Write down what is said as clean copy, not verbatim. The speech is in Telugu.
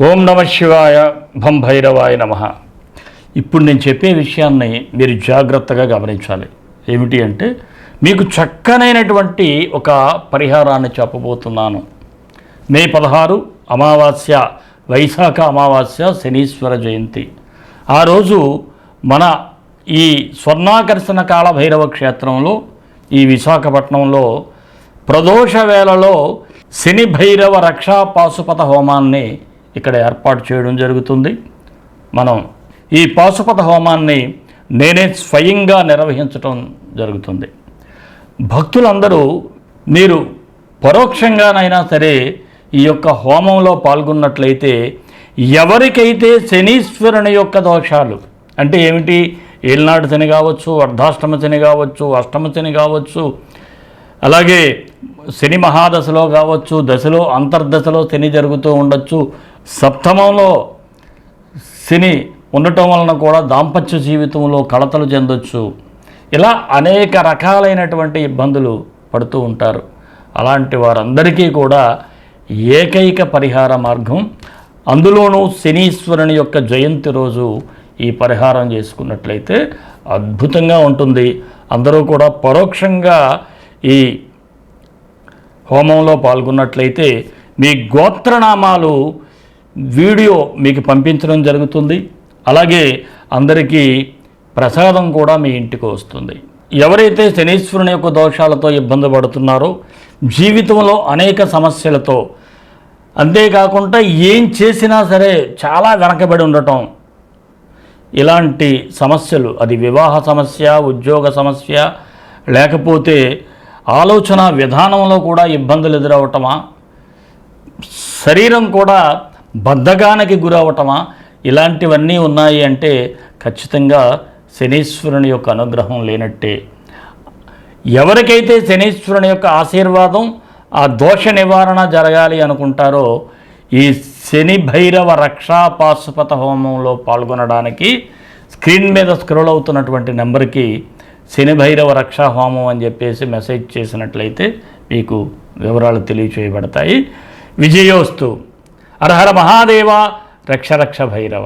ఓం నమ శివాయ భం భైరవాయ నమ. ఇప్పుడు నేను చెప్పే విషయాన్ని మీరు జాగ్రత్తగా గమనించాలి. ఏమిటి అంటే, మీకు చక్కనైనటువంటి ఒక పరిహారాన్ని చెప్పబోతున్నాను. మే 16 అమావాస్య, వైశాఖ అమావాస్య, శనీశ్వర జయంతి. ఆ రోజు మన ఈ స్వర్ణాకర్షణ కాళభైరవ క్షేత్రంలో, ఈ విశాఖపట్నంలో ప్రదోష వేళలో శని భైరవ రక్షా పాశుపత హోమాన్ని ఇక్కడ ఏర్పాటు చేయడం జరుగుతుంది. మనం ఈ పాశుపత హోమాన్ని నేనే స్వయంగా నిర్వహించడం జరుగుతుంది. భక్తులందరూ మీరు పరోక్షంగానైనా సరే ఈ యొక్క హోమంలో పాల్గొన్నట్లయితే, ఎవరికైతే శనీశ్వరుని యొక్క దోషాలు అంటే ఏమిటి, ఏలినాడు శని కావచ్చు, అర్ధాష్టమ శని కావచ్చు, అష్టమ శని కావచ్చు, అలాగే శని మహాదశలో కావచ్చు, దశలో అంతర్దశలో శని జరుగుతూ ఉండొచ్చు, సప్తమంలో శని ఉండటం వలన కూడా దాంపత్య జీవితంలో కలతలు చెందొచ్చు, ఇలా అనేక రకాలైనటువంటి ఇబ్బందులు పడుతూ ఉంటారు. అలాంటి వారందరికీ కూడా ఏకైక పరిహార మార్గం, అందులోనూ శనీశ్వరుని యొక్క జయంతి రోజు ఈ పరిహారం చేసుకున్నట్లయితే అద్భుతంగా ఉంటుంది. అందరూ కూడా పరోక్షంగా ఈ హోమంలో పాల్గొన్నట్లయితే మీ గోత్రనామాలు వీడియో మీకు పంపించడం జరుగుతుంది. అలాగే అందరికీ ప్రసాదం కూడా మీ ఇంటికి వస్తుంది. ఎవరైతే శనీశ్వరుని యొక్క దోషాలతో ఇబ్బంది పడుతున్నారో, జీవితంలో అనేక సమస్యలతో, అంతేకాకుండా ఏం చేసినా సరే చాలా వెనకబడి ఉండటం, ఇలాంటి సమస్యలు, అది వివాహ సమస్య, ఉద్యోగ సమస్య, లేకపోతే ఆలోచన విధానంలో కూడా ఇబ్బందులు ఎదురవటమా, శరీరం కూడా బద్ధకానికి గురవటమా, ఇలాంటివన్నీ ఉన్నాయి అంటే ఖచ్చితంగా శనీశ్వరుని యొక్క అనుగ్రహం లేనట్టే. ఎవరికైతే శనీశ్వరుని యొక్క ఆశీర్వాదం, ఆ దోష నివారణ జరగాలి అనుకుంటారో, ఈ శని భైరవ రక్షా పాశుపత హోమంలో పాల్గొనడానికి స్క్రీన్ మీద స్క్రోల్ అవుతున్నటువంటి నెంబర్కి శని భైరవ రక్షా హోమం అని చెప్పేసి మెసేజ్ చేసినట్లయితే మీకు వివరాలు తెలియచేయబడతాయి. విజయోస్తు. హర హర మహాదేవ. రక్ష రక్ష భైరవ.